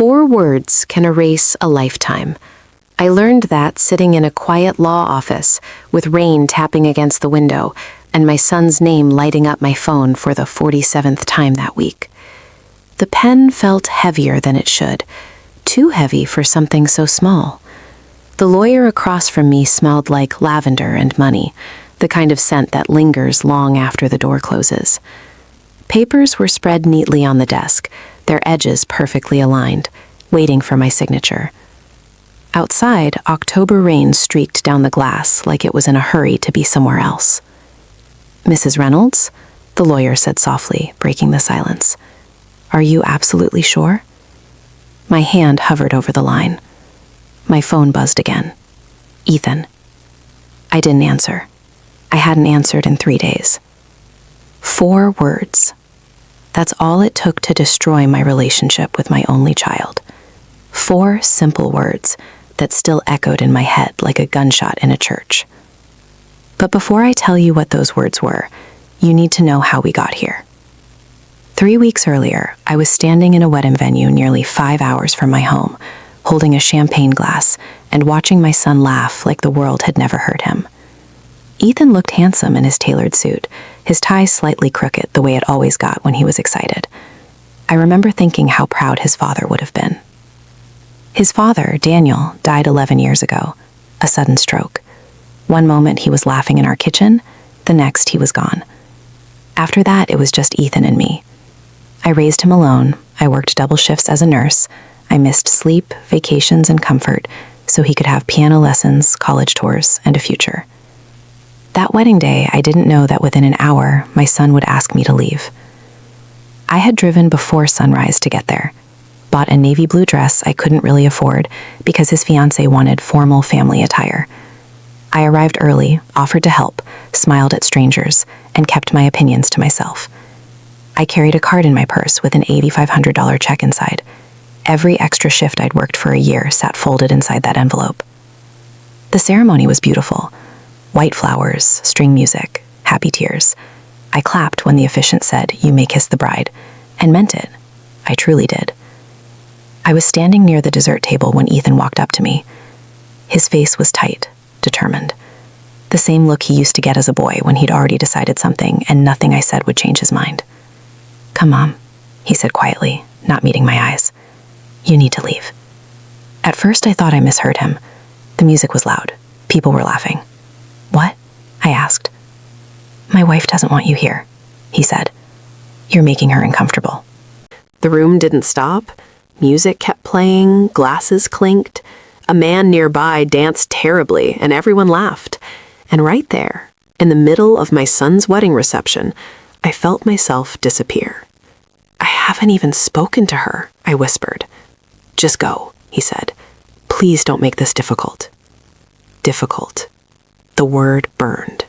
4 words can erase a lifetime. I learned that sitting in a quiet law office with rain tapping against the window and my son's name lighting up my phone for the 47th time that week. The pen felt heavier than it should, too heavy for something so small. The lawyer across from me smelled like lavender and money, the kind of scent that lingers long after the door closes. Papers were spread neatly on the desk, their edges perfectly aligned, waiting for my signature. Outside, October rain streaked down the glass like it was in a hurry to be somewhere else. "Mrs. Reynolds?" the lawyer said softly, breaking the silence. "Are you absolutely sure?" My hand hovered over the line. My phone buzzed again. "Ethan." I didn't answer. I hadn't answered in 3 days. 4 words. That's all it took to destroy my relationship with my only child. 4 simple words that still echoed in my head like a gunshot in a church. But before I tell you what those words were, you need to know how we got here. 3 weeks earlier, I was standing in a wedding venue nearly 5 hours from my home, holding a champagne glass and watching my son laugh like the world had never heard him. Ethan looked handsome in his tailored suit, his tie slightly crooked the way it always got when he was excited. I remember thinking how proud his father would have been. His father, Daniel, died 11 years ago, a sudden stroke. One moment he was laughing in our kitchen, the next he was gone. After that, it was just Ethan and me. I raised him alone, I worked double shifts as a nurse, I missed sleep, vacations, and comfort so he could have piano lessons, college tours, and a future. That wedding day, I didn't know that within an hour, my son would ask me to leave. I had driven before sunrise to get there, bought a navy blue dress I couldn't really afford because his fiancé wanted formal family attire. I arrived early, offered to help, smiled at strangers, and kept my opinions to myself. I carried a card in my purse with an $8,500 check inside. Every extra shift I'd worked for a year sat folded inside that envelope. The ceremony was beautiful. White flowers, string music, happy tears. I clapped when the officiant said, "You may kiss the bride," and meant it. I truly did. I was standing near the dessert table when Ethan walked up to me. His face was tight, determined. The same look he used to get as a boy when he'd already decided something and nothing I said would change his mind. "Come, Mom," he said quietly, not meeting my eyes. "You need to leave." At first I thought I misheard him. The music was loud. People were laughing. "What?" I asked. "My wife doesn't want you here," he said. "You're making her uncomfortable." The room didn't stop. Music kept playing, glasses clinked. A man nearby danced terribly, and everyone laughed. And right there, in the middle of my son's wedding reception, I felt myself disappear. "I haven't even spoken to her," I whispered. "Just go," he said. "Please don't make this difficult." Difficult. The word burned.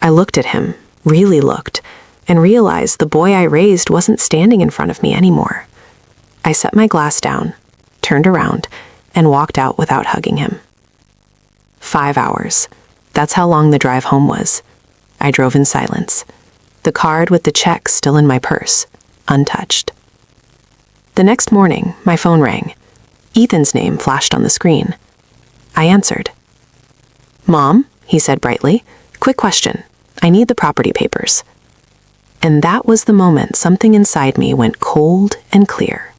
I looked at him, really looked, and realized the boy I raised wasn't standing in front of me anymore. I set my glass down, turned around, and walked out without hugging him. 5 hours. That's how long the drive home was. I drove in silence. The card with the check still in my purse, untouched. The next morning, my phone rang. Ethan's name flashed on the screen. I answered. "Mom," he said brightly, "quick question. I need the property papers." And that was the moment something inside me went cold and clear.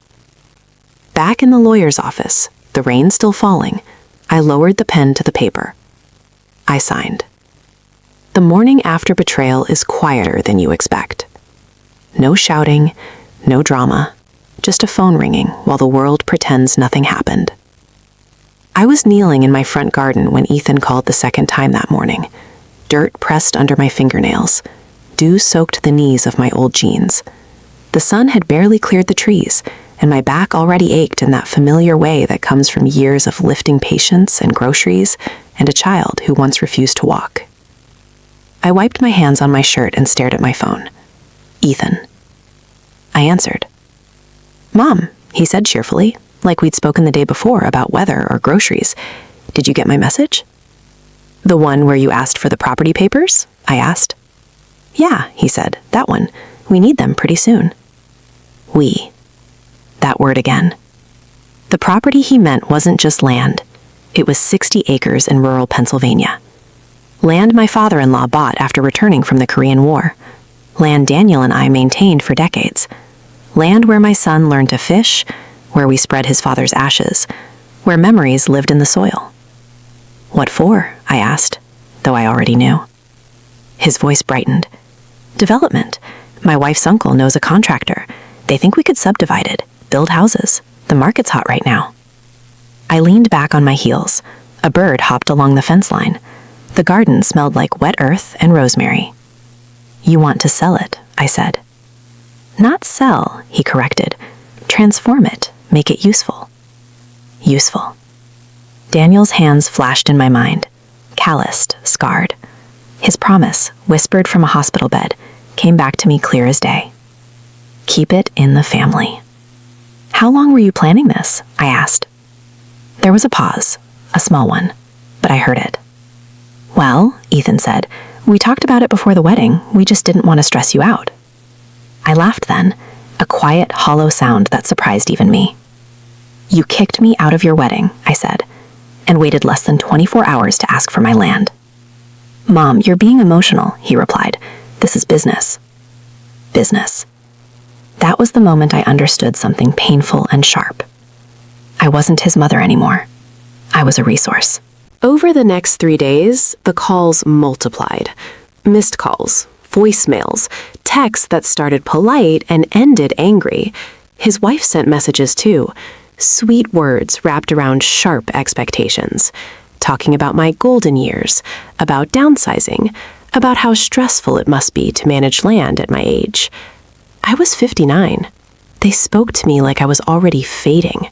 Back in the lawyer's office, the rain still falling, I lowered the pen to the paper. I signed. The morning after betrayal is quieter than you expect. No shouting, no drama, just a phone ringing while the world pretends nothing happened. I was kneeling in my front garden when Ethan called the second time that morning. Dirt pressed under my fingernails. Dew soaked the knees of my old jeans. The sun had barely cleared the trees, and my back already ached in that familiar way that comes from years of lifting patients and groceries and a child who once refused to walk. I wiped my hands on my shirt and stared at my phone. Ethan. I answered. "Mom," he said cheerfully, like we'd spoken the day before about weather or groceries. "Did you get my message?" "The one where you asked for the property papers?" I asked. "Yeah," he said, "that one. We need them pretty soon." We. That word again. The property he meant wasn't just land. It was 60 acres in rural Pennsylvania. Land my father-in-law bought after returning from the Korean War. Land Daniel and I maintained for decades. Land where my son learned to fish, where we spread his father's ashes, where memories lived in the soil. "What for?" I asked, though I already knew. His voice brightened. "Development. My wife's uncle knows a contractor. They think we could subdivide it, build houses. The market's hot right now." I leaned back on my heels. A bird hopped along the fence line. The garden smelled like wet earth and rosemary. "You want to sell it," I said. "Not sell," he corrected. "Transform it, make it useful." Useful. Daniel's hands flashed in my mind, calloused, scarred. His promise, whispered from a hospital bed, came back to me clear as day. Keep it in the family. "How long were you planning this?" I asked. There was a pause, a small one, but I heard it. "Well," Ethan said, "we talked about it before the wedding. We just didn't want to stress you out." I laughed then, a quiet, hollow sound that surprised even me. "You kicked me out of your wedding," I said, and waited less than 24 hours to ask for my land. "Mom, you're being emotional," he replied. "This is business." Business. That was the moment I understood something painful and sharp. I wasn't his mother anymore. I was a resource. Over the next 3 days, the calls multiplied. Missed calls, voicemails, texts that started polite and ended angry. His wife sent messages too. Sweet words wrapped around sharp expectations. Talking about my golden years, about downsizing, about how stressful it must be to manage land at my age. I was 59. They spoke to me like I was already fading.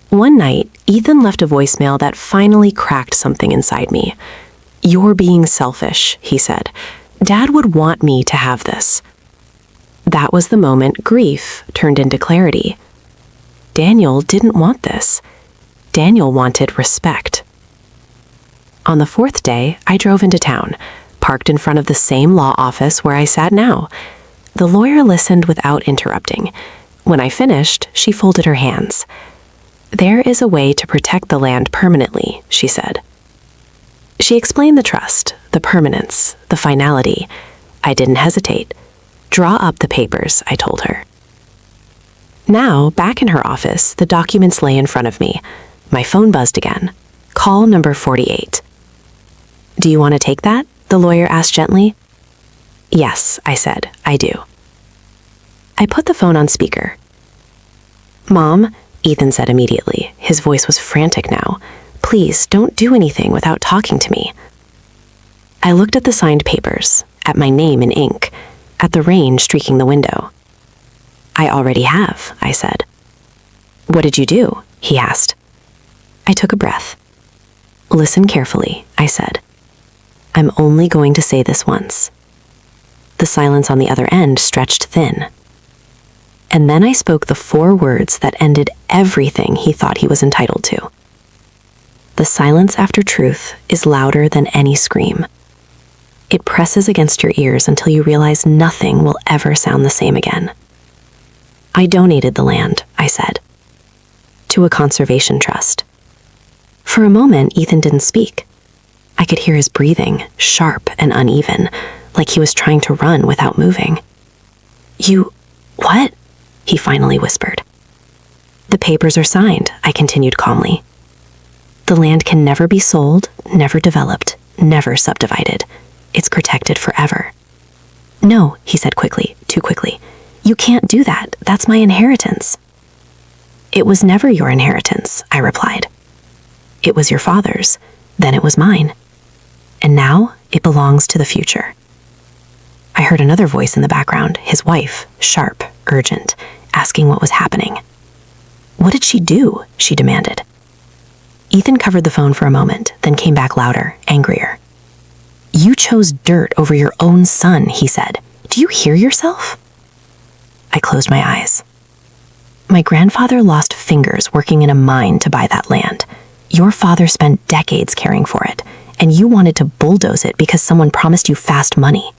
One night, Ethan left a voicemail that finally cracked something inside me. "You're being selfish," he said. "Dad would want me to have this." That was the moment grief turned into clarity. Daniel didn't want this. Daniel wanted respect. On the 4th day, I drove into town, parked in front of the same law office where I sat now. The lawyer listened without interrupting. When I finished, she folded her hands. "There is a way to protect the land permanently," she said. She explained the trust, the permanence, the finality. I didn't hesitate. "Draw up the papers," I told her. Now, back in her office, the documents lay in front of me. My phone buzzed again. Call number 48. "Do you want to take that?" the lawyer asked gently. "Yes," I said, "I do." I put the phone on speaker. "Mom," Ethan said immediately. His voice was frantic now. "Please, don't do anything without talking to me." I looked at the signed papers, at my name in ink, at the rain streaking the window. "I already have," I said. "What did you do?" he asked. I took a breath. "Listen carefully," I said. "I'm only going to say this once." The silence on the other end stretched thin. And then I spoke the 4 words that ended everything he thought he was entitled to. The silence after truth is louder than any scream. It presses against your ears until you realize nothing will ever sound the same again. "I donated the land," I said, "to a conservation trust." For a moment, Ethan didn't speak. I could hear his breathing, sharp and uneven, like he was trying to run without moving. "You... what?" he finally whispered. "The papers are signed," I continued calmly. "The land can never be sold, never developed, never subdivided. It's protected forever." "No," he said quickly, too quickly. "You can't do that. That's my inheritance." "It was never your inheritance," I replied. "It was your father's, then it was mine. And now it belongs to the future." I heard another voice in the background, his wife, sharp, urgent, asking what was happening. "What did she do?" she demanded. Ethan covered the phone for a moment, then came back louder, angrier. "You chose dirt over your own son," he said. "Do you hear yourself?" I closed my eyes. "My grandfather lost fingers working in a mine to buy that land. Your father spent decades caring for it, and you wanted to bulldoze it because someone promised you fast money."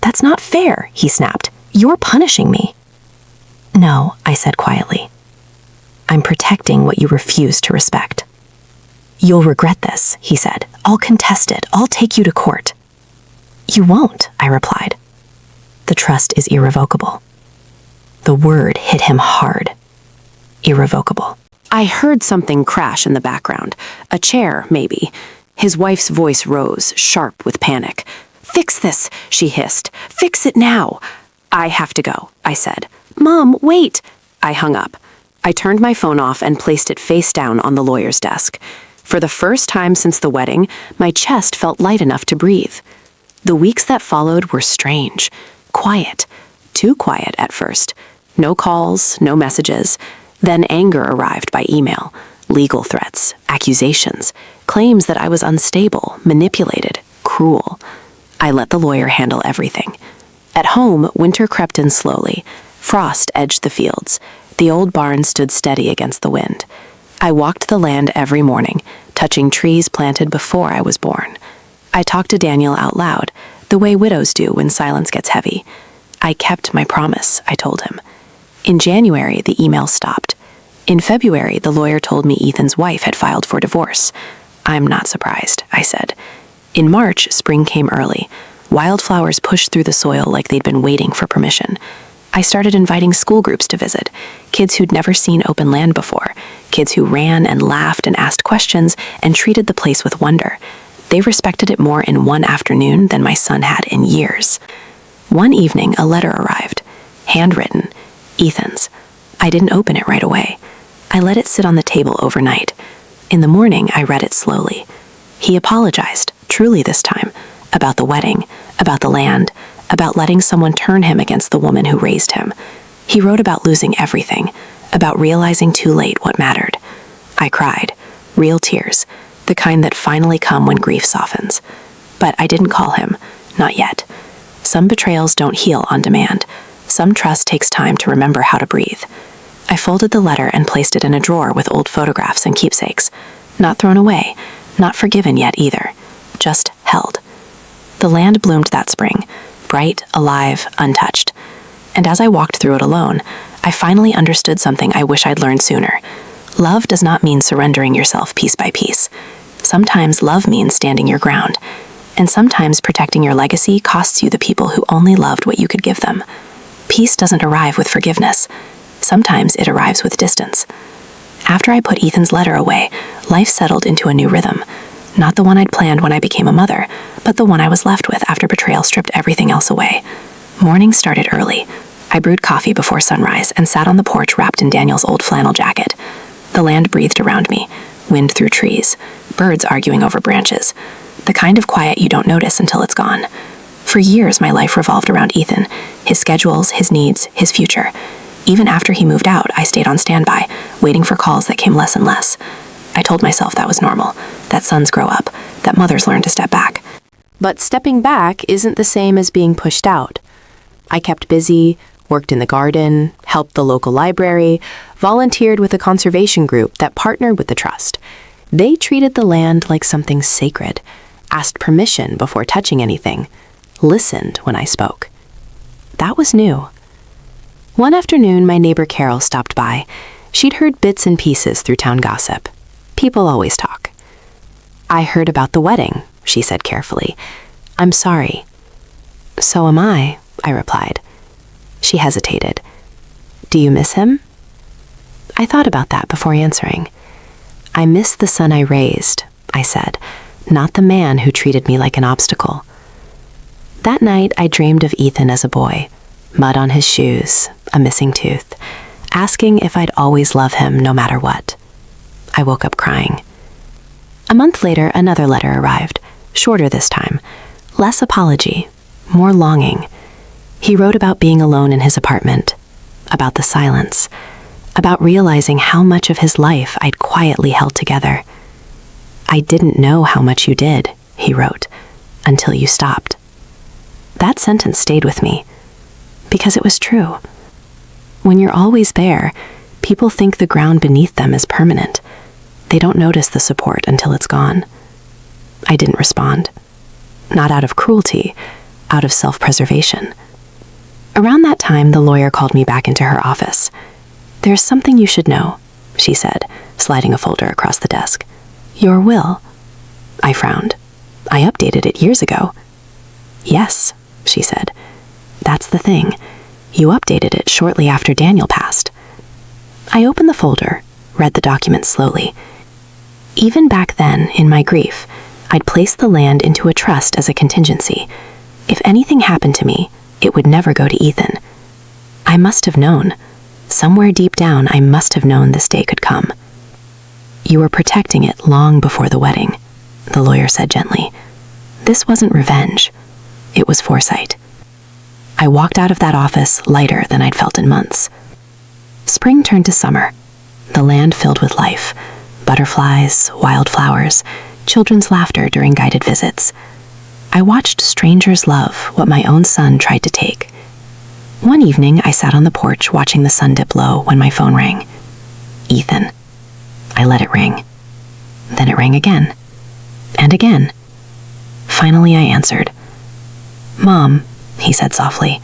"That's not fair," he snapped. "You're punishing me." "No," I said quietly. I'm protecting what you refuse to respect. You'll regret this, he said. I'll contest it. I'll take you to court. You won't, I replied. The trust is irrevocable. The word hit him hard. Irrevocable. I heard something crash in the background. A chair, maybe. His wife's voice rose, sharp with panic. Fix this, she hissed. Fix it now. I have to go, I said. Mom, wait. I hung up. I turned my phone off and placed it face down on the lawyer's desk. For the first time since the wedding, my chest felt light enough to breathe. The weeks that followed were strange. Quiet. Too quiet at first. No calls, no messages. Then anger arrived by email. Legal threats, accusations, claims that I was unstable, manipulated, cruel. I let the lawyer handle everything. At home, winter crept in slowly. Frost edged the fields. The old barn stood steady against the wind. I walked the land every morning, touching trees planted before I was born. I talked to Daniel out loud, the way widows do when silence gets heavy. I kept my promise, I told him. In January, the email stopped. In February, the lawyer told me Ethan's wife had filed for divorce. I'm not surprised, I said. In March, spring came early. Wildflowers pushed through the soil like they'd been waiting for permission. I started inviting school groups to visit, kids who'd never seen open land before, kids who ran and laughed and asked questions and treated the place with wonder. They respected it more in one afternoon than my son had in years. One evening, a letter arrived, handwritten, Ethan's. I didn't open it right away. I let it sit on the table overnight. In the morning, I read it slowly. He apologized, truly this time, about the wedding, about the land, about letting someone turn him against the woman who raised him. He wrote about losing everything, about realizing too late what mattered. I cried, real tears, the kind that finally come when grief softens. But I didn't call him, not yet. Some betrayals don't heal on demand. Some trust takes time to remember how to breathe. I folded the letter and placed it in a drawer with old photographs and keepsakes. Not thrown away, not forgiven yet either, just held. The land bloomed that spring, bright, alive, untouched. And as I walked through it alone, I finally understood something I wish I'd learned sooner. Love does not mean surrendering yourself piece by piece. Sometimes love means standing your ground. And sometimes protecting your legacy costs you the people who only loved what you could give them. Peace doesn't arrive with forgiveness. Sometimes it arrives with distance. After I put Ethan's letter away, life settled into a new rhythm. Not the one I'd planned when I became a mother, but the one I was left with after betrayal stripped everything else away. Mornings started early. I brewed coffee before sunrise and sat on the porch wrapped in Daniel's old flannel jacket. The land breathed around me, wind through trees, birds arguing over branches. The kind of quiet you don't notice until it's gone. For years, my life revolved around Ethan, his schedules, his needs, his future. Even after he moved out, I stayed on standby, waiting for calls that came less and less. I told myself that was normal, that sons grow up, that mothers learn to step back. But stepping back isn't the same as being pushed out. I kept busy, worked in the garden, helped the local library, volunteered with a conservation group that partnered with the trust. They treated the land like something sacred, asked permission before touching anything, listened when I spoke. That was new. One afternoon, my neighbor Carol stopped by. She'd heard bits and pieces through town gossip. People always talk. I heard about the wedding, she said carefully. I'm sorry. So am I replied. She hesitated. Do you miss him? I thought about that before answering. I miss the son I raised, I said, not the man who treated me like an obstacle. That night, I dreamed of Ethan as a boy, mud on his shoes, a missing tooth, asking if I'd always love him no matter what. I woke up crying. A month later, another letter arrived, shorter this time, less apology, more longing. He wrote about being alone in his apartment, about the silence, about realizing how much of his life I'd quietly held together. I didn't know how much you did, he wrote, until you stopped. That sentence stayed with me, because it was true. When you're always there, people think the ground beneath them is permanent. They don't notice the support until it's gone. I didn't respond. Not out of cruelty, out of self-preservation. Around that time, the lawyer called me back into her office. There's something you should know, she said, sliding a folder across the desk. Your will. I frowned. I updated it years ago. Yes, she said. That's the thing. You updated it shortly after Daniel passed. I opened the folder, read the document slowly. Even back then, in my grief, I'd placed the land into a trust as a contingency. If anything happened to me, it would never go to Ethan. I must have known. Somewhere deep down, I must have known this day could come. You were protecting it long before the wedding, the lawyer said gently. This wasn't revenge. It was foresight. I walked out of that office lighter than I'd felt in months. Spring turned to summer. The land filled with life. Butterflies, wildflowers, children's laughter during guided visits. I watched strangers love what my own son tried to take. One evening, I sat on the porch watching the sun dip low when my phone rang. Ethan. I let it ring. Then it rang again. And again. Finally, I answered. Mom, he said softly.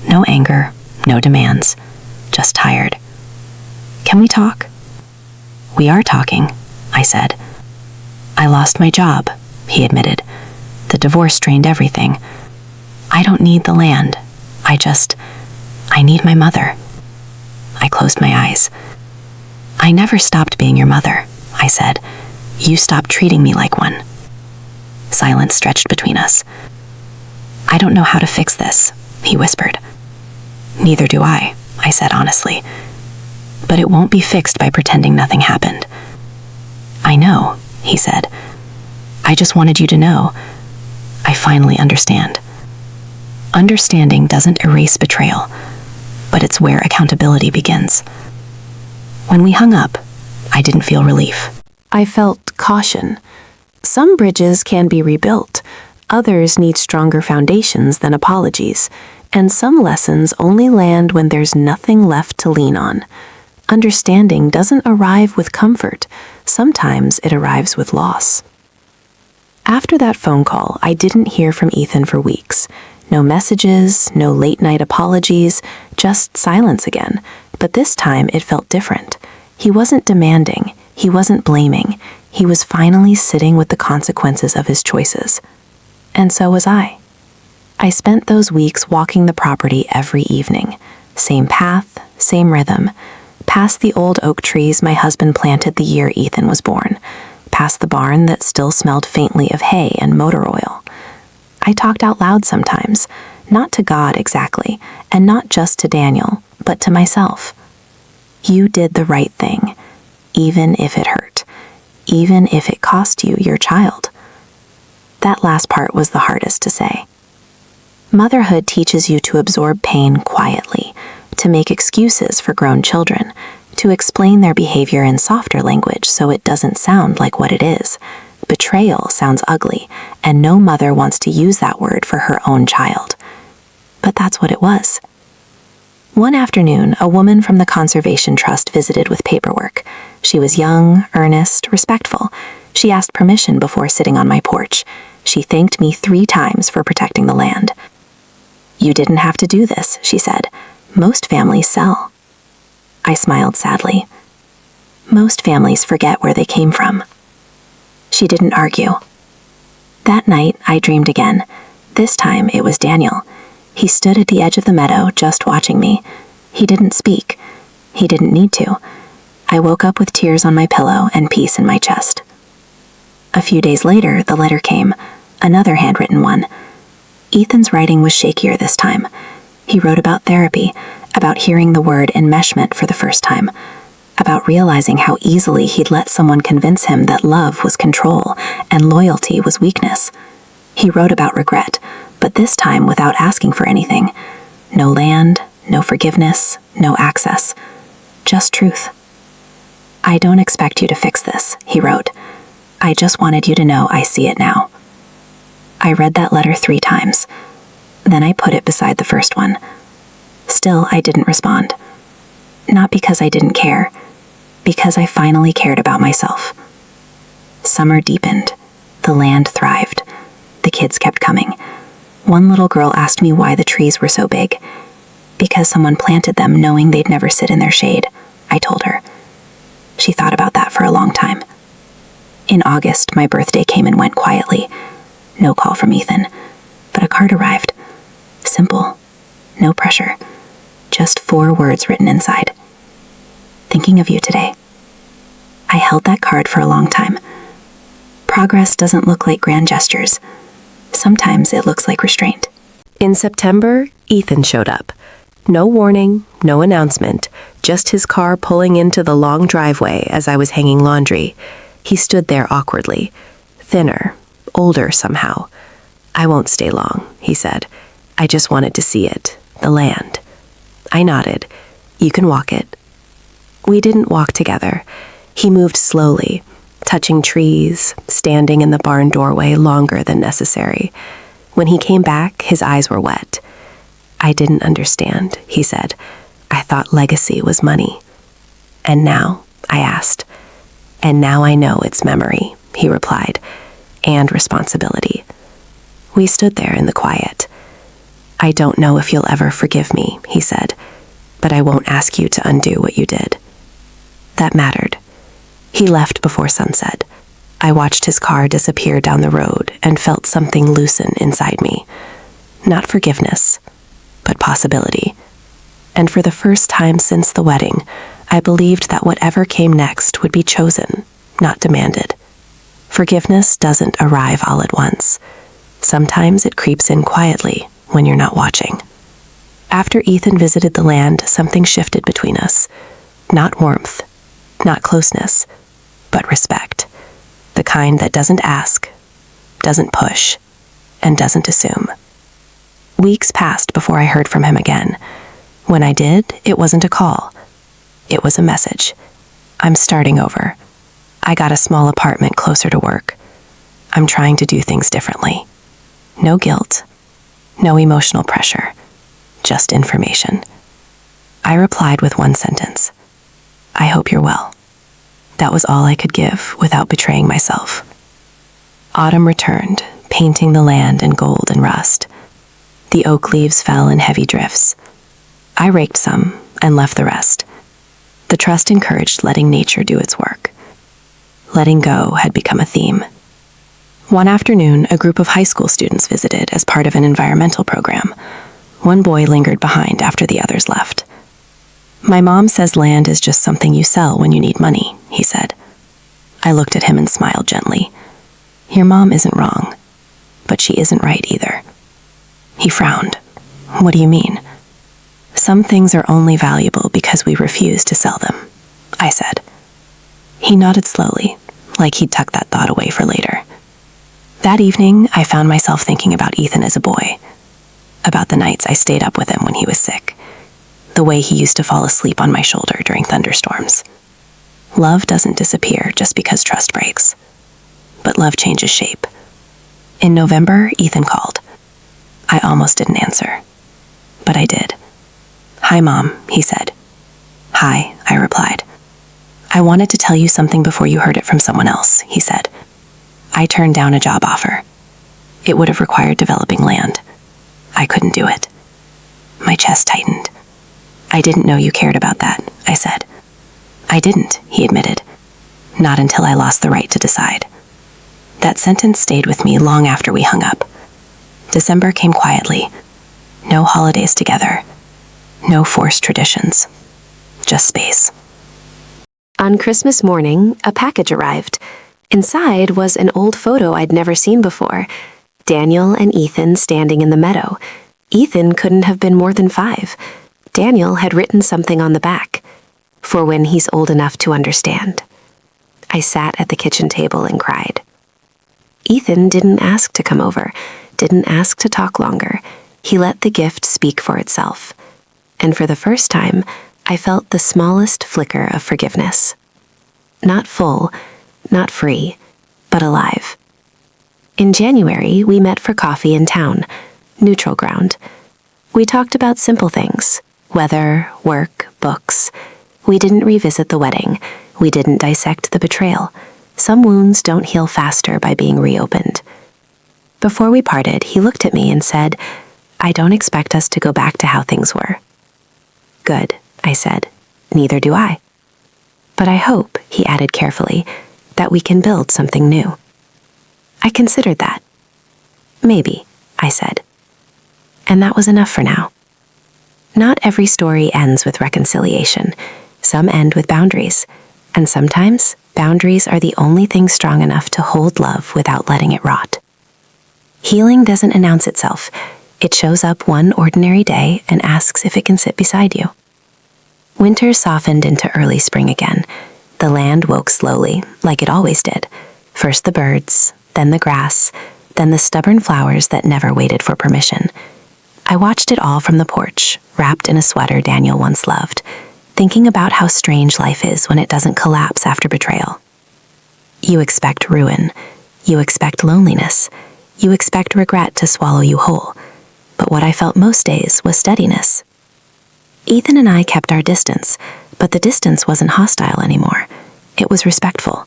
No anger, no demands. Just tired. Can we talk? We are talking, I said. I lost my job, he admitted. The divorce strained everything. I don't need the land. I need my mother. I closed my eyes. I never stopped being your mother, I said. You stopped treating me like one. Silence stretched between us. I don't know how to fix this, he whispered. Neither do I said honestly. But it won't be fixed by pretending nothing happened. I know, he said. I just wanted you to know. I finally understand. Understanding doesn't erase betrayal, but it's where accountability begins. When we hung up, I didn't feel relief. I felt caution. Some bridges can be rebuilt. Others need stronger foundations than apologies. And some lessons only land when there's nothing left to lean on. Understanding doesn't arrive with comfort. Sometimes it arrives with loss. After that phone call, I didn't hear from Ethan for weeks. No messages, no late-night apologies, just silence again. But this time it felt different. He wasn't demanding. He wasn't blaming. He was finally sitting with the consequences of his choices. And so was I. I spent those weeks walking the property every evening. Same path, same rhythm. Past the old oak trees my husband planted the year Ethan was born. Past the barn that still smelled faintly of hay and motor oil. I talked out loud sometimes, not to God exactly, and not just to Daniel, but to myself. You did the right thing, even if it hurt, even if it cost you your child. That last part was the hardest to say. Motherhood teaches you to absorb pain quietly, to make excuses for grown children, to explain their behavior in softer language so it doesn't sound like what it is. Betrayal sounds ugly, and no mother wants to use that word for her own child. But that's what it was. One afternoon, a woman from the Conservation Trust visited with paperwork. She was young, earnest, respectful. She asked permission before sitting on my porch. She thanked me 3 times for protecting the land. You didn't have to do this, she said. Most families sell. I smiled sadly. Most families forget where they came from. She didn't argue. That night, I dreamed again. This time, it was Daniel. He stood at the edge of the meadow, just watching me. He didn't speak. He didn't need to. I woke up with tears on my pillow and peace in my chest. A few days later, the letter came, another handwritten one. Ethan's writing was shakier this time. He wrote about therapy, about hearing the word enmeshment for the first time, about realizing how easily he'd let someone convince him that love was control and loyalty was weakness. He wrote about regret, but this time without asking for anything. No land, no forgiveness, no access. Just truth. I don't expect you to fix this, he wrote. I just wanted you to know I see it now. I read that letter 3 times. Then I put it beside the first one. Still, I didn't respond. Not because I didn't care, because I finally cared about myself. Summer deepened. The land thrived. The kids kept coming. One little girl asked me why the trees were so big. Because someone planted them knowing they'd never sit in their shade, I told her. In August, my birthday came and went quietly. No call from Ethan, but a card arrived. Simple, no pressure, just 4 words written inside. Thinking of you today. I held that card for a long time. Progress doesn't look like grand gestures. Sometimes it looks like restraint. In September, Ethan showed up. No warning, no announcement, just his car pulling into the long driveway as I was hanging laundry. He stood there awkwardly, thinner, older somehow. "I won't stay long," he said. "I just wanted to see it, the land." I nodded. "You can walk it." We didn't walk together. He moved slowly, touching trees, standing in the barn doorway longer than necessary. When he came back, his eyes were wet. "I didn't understand," he said. "I thought legacy was money." "And now?" I asked. "And now I know it's memory," he replied, "and responsibility." We stood there in the quiet. "I don't know if you'll ever forgive me," he said, "but I won't ask you to undo what you did." That mattered. He left before sunset. I watched his car disappear down the road and felt something loosen inside me. Not forgiveness, but possibility. And for the first time since the wedding, I believed that whatever came next would be chosen, not demanded. Forgiveness doesn't arrive all at once. Sometimes it creeps in quietly when you're not watching. After Ethan visited the land, something shifted between us. Not warmth, not closeness, but respect. The kind that doesn't ask, doesn't push, and doesn't assume. Weeks passed before I heard from him again. When I did, it wasn't a call. It was a message. "I'm starting over. I got a small apartment closer to work. I'm trying to do things differently." No guilt, no emotional pressure, just information. I replied with one sentence. "I hope you're well." That was all I could give without betraying myself. Autumn returned, painting the land in gold and rust. The oak leaves fell in heavy drifts. I raked some and left the rest. The trust encouraged letting nature do its work. Letting go had become a theme. One afternoon, a group of high school students visited as part of an environmental program. One boy lingered behind after the others left. "My mom says land is just something you sell when you need money," he said. I looked at him and smiled gently. "Your mom isn't wrong, but she isn't right either." He frowned. "What do you mean?" "Some things are only valuable because we refuse to sell them," I said. He nodded slowly, like he'd tucked that thought away for later. That evening, I found myself thinking about Ethan as a boy, about the nights I stayed up with him when he was sick, the way he used to fall asleep on my shoulder during thunderstorms. Love doesn't disappear just because trust breaks, but love changes shape. In November, Ethan called. I almost didn't answer, but I did. "Hi, Mom," he said. "Hi," I replied. "I wanted to tell you something before you heard it from someone else," he said. I turned down a job offer. It would have required developing land. I couldn't do it. My chest tightened. "I didn't know you cared about that," I said. "I didn't," he admitted. "Not until I lost the right to decide." That sentence stayed with me long after we hung up. December came quietly. No holidays together. No forced traditions. Just space. On Christmas morning, a package arrived. Inside was an old photo I'd never seen before. Daniel and Ethan standing in the meadow. Ethan couldn't have been more than 5. Daniel had written something on the back. "For when he's old enough to understand." I sat at the kitchen table and cried. Ethan didn't ask to come over, didn't ask to talk longer. He let the gift speak for itself. And for the first time, I felt the smallest flicker of forgiveness. Not full, not free, but alive. In January, we met for coffee in town, neutral ground. We talked about simple things, weather, work, books. We didn't revisit the wedding. We didn't dissect the betrayal. Some wounds don't heal faster by being reopened. Before we parted, he looked at me and said, "I don't expect us to go back to how things were." "Good," I said. "Neither do I." "But I hope," he added carefully, that we can build something new. I considered that. Maybe, I said. And that was enough for now. Not every story ends with reconciliation. Some end with boundaries. And sometimes, boundaries are the only thing strong enough to hold love without letting it rot. Healing doesn't announce itself. It shows up one ordinary day and asks if it can sit beside you. Winter softened into early spring again. The land woke slowly, like it always did. First the birds, then the grass, then the stubborn flowers that never waited for permission. I watched it all from the porch, wrapped in a sweater Daniel once loved, thinking about how strange life is when it doesn't collapse after betrayal. You expect ruin. You expect loneliness. You expect regret to swallow you whole. But what I felt most days was steadiness. Ethan and I kept our distance, but the distance wasn't hostile anymore. It was respectful.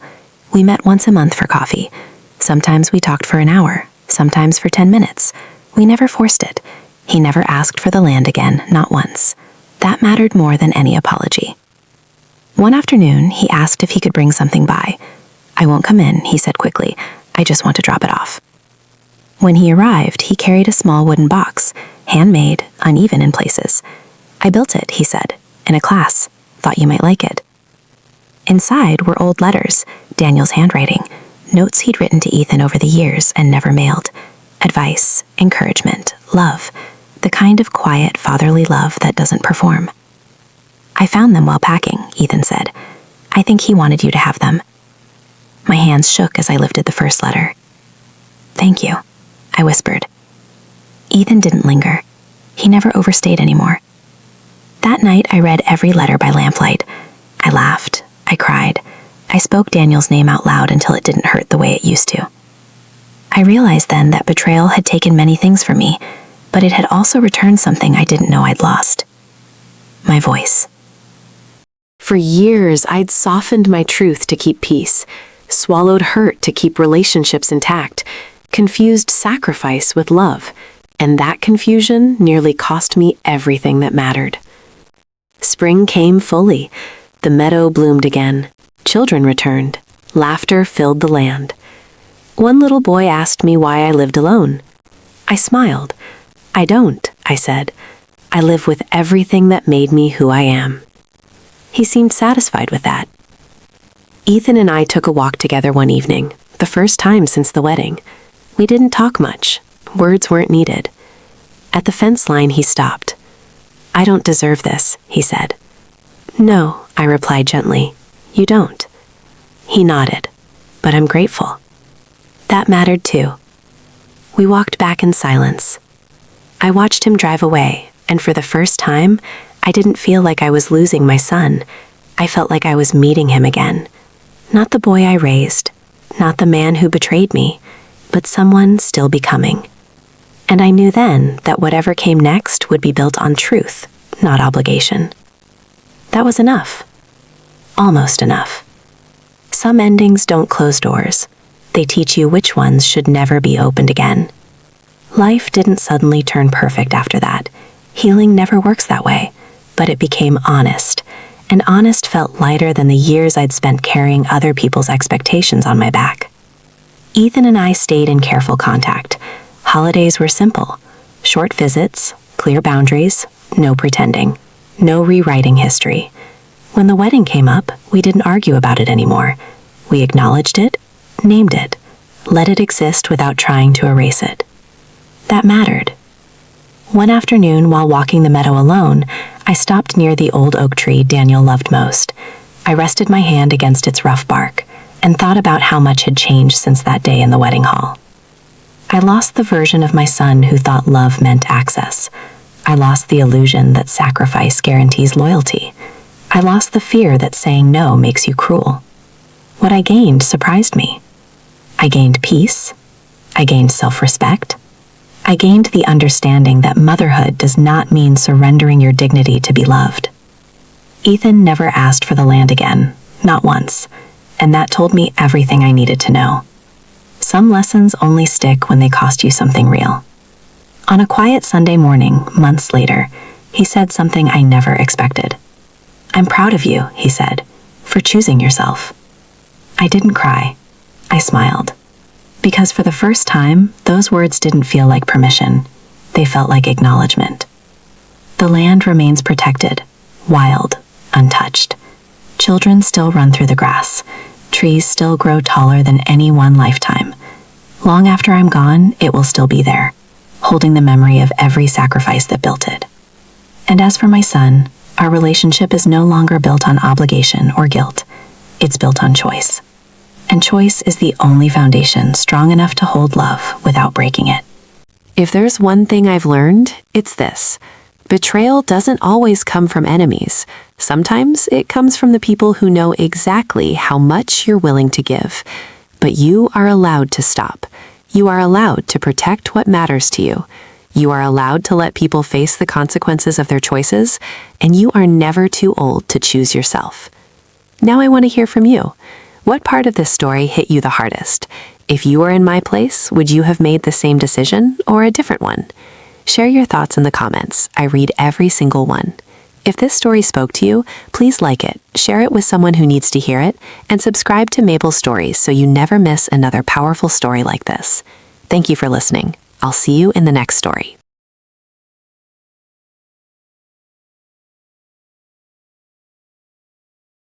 We met once a month for coffee. Sometimes we talked for an hour, sometimes for 10 minutes. We never forced it. He never asked for the land again, not once. That mattered more than any apology. One afternoon, he asked if he could bring something by. "I won't come in," he said quickly. "I just want to drop it off." When he arrived, he carried a small wooden box, handmade, uneven in places. "I built it," he said, "in a class. Thought you might like it." Inside were old letters, Daniel's handwriting, notes he'd written to Ethan over the years and never mailed. Advice, encouragement, love, the kind of quiet, fatherly love that doesn't perform. "I found them while packing," Ethan said. "I think he wanted you to have them." My hands shook as I lifted the first letter. "Thank you," I whispered. Ethan didn't linger. He never overstayed anymore. That night, I read every letter by lamplight. I laughed. I cried. I spoke Daniel's name out loud until it didn't hurt the way it used to. I realized then that betrayal had taken many things from me, but it had also returned something I didn't know I'd lost. My voice. For years, I'd softened my truth to keep peace, swallowed hurt to keep relationships intact, confused sacrifice with love, and that confusion nearly cost me everything that mattered. Spring came fully. The meadow bloomed again. Children returned. Laughter filled the land. One little boy asked me why I lived alone. I smiled. "I don't," I said. "I live with everything that made me who I am." He seemed satisfied with that. Ethan and I took a walk together one evening, the first time since the wedding. We didn't talk much. Words weren't needed. At the fence line, he stopped. "I don't deserve this," he said. "No," I replied gently. "You don't." He nodded. "But I'm grateful." That mattered too. We walked back in silence. I watched him drive away, and for the first time, I didn't feel like I was losing my son. I felt like I was meeting him again. Not the boy I raised, not the man who betrayed me, but someone still becoming. And I knew then that whatever came next would be built on truth, not obligation. That was enough. Almost enough. Some endings don't close doors. They teach you which ones should never be opened again. Life didn't suddenly turn perfect after that. Healing never works that way, but it became honest, and honest felt lighter than the years I'd spent carrying other people's expectations on my back. Ethan and I stayed in careful contact. Holidays were simple. Short visits, clear boundaries, no pretending, no rewriting history. When the wedding came up, we didn't argue about it anymore. We acknowledged it, named it, let it exist without trying to erase it. That mattered. One afternoon, while walking the meadow alone, I stopped near the old oak tree Daniel loved most. I rested my hand against its rough bark and thought about how much had changed since that day in the wedding hall. I lost the version of my son who thought love meant access. I lost the illusion that sacrifice guarantees loyalty. I lost the fear that saying no makes you cruel. What I gained surprised me. I gained peace. I gained self-respect. I gained the understanding that motherhood does not mean surrendering your dignity to be loved. Ethan never asked for the land again, not once, and that told me everything I needed to know. Some lessons only stick when they cost you something real. On a quiet Sunday morning, months later, he said something I never expected. "I'm proud of you," he said, "for choosing yourself." I didn't cry. I smiled. Because for the first time, those words didn't feel like permission. They felt like acknowledgement. The land remains protected, wild, untouched. Children still run through the grass. Trees still grow taller than any one lifetime. Long after I'm gone, it will still be there, holding the memory of every sacrifice that built it. And as for my son, our relationship is no longer built on obligation or guilt. It's built on choice. And choice is the only foundation strong enough to hold love without breaking it. If there's one thing I've learned, it's this. Betrayal doesn't always come from enemies. Sometimes it comes from the people who know exactly how much you're willing to give. But you are allowed to stop. You are allowed to protect what matters to you. You are allowed to let people face the consequences of their choices, and you are never too old to choose yourself. Now I want to hear from you. What part of this story hit you the hardest? If you were in my place, would you have made the same decision or a different one? Share your thoughts in the comments. I read every single one. If this story spoke to you, please like it, share it with someone who needs to hear it, and subscribe to Mabel's Stories so you never miss another powerful story like this. Thank you for listening. I'll see you in the next story.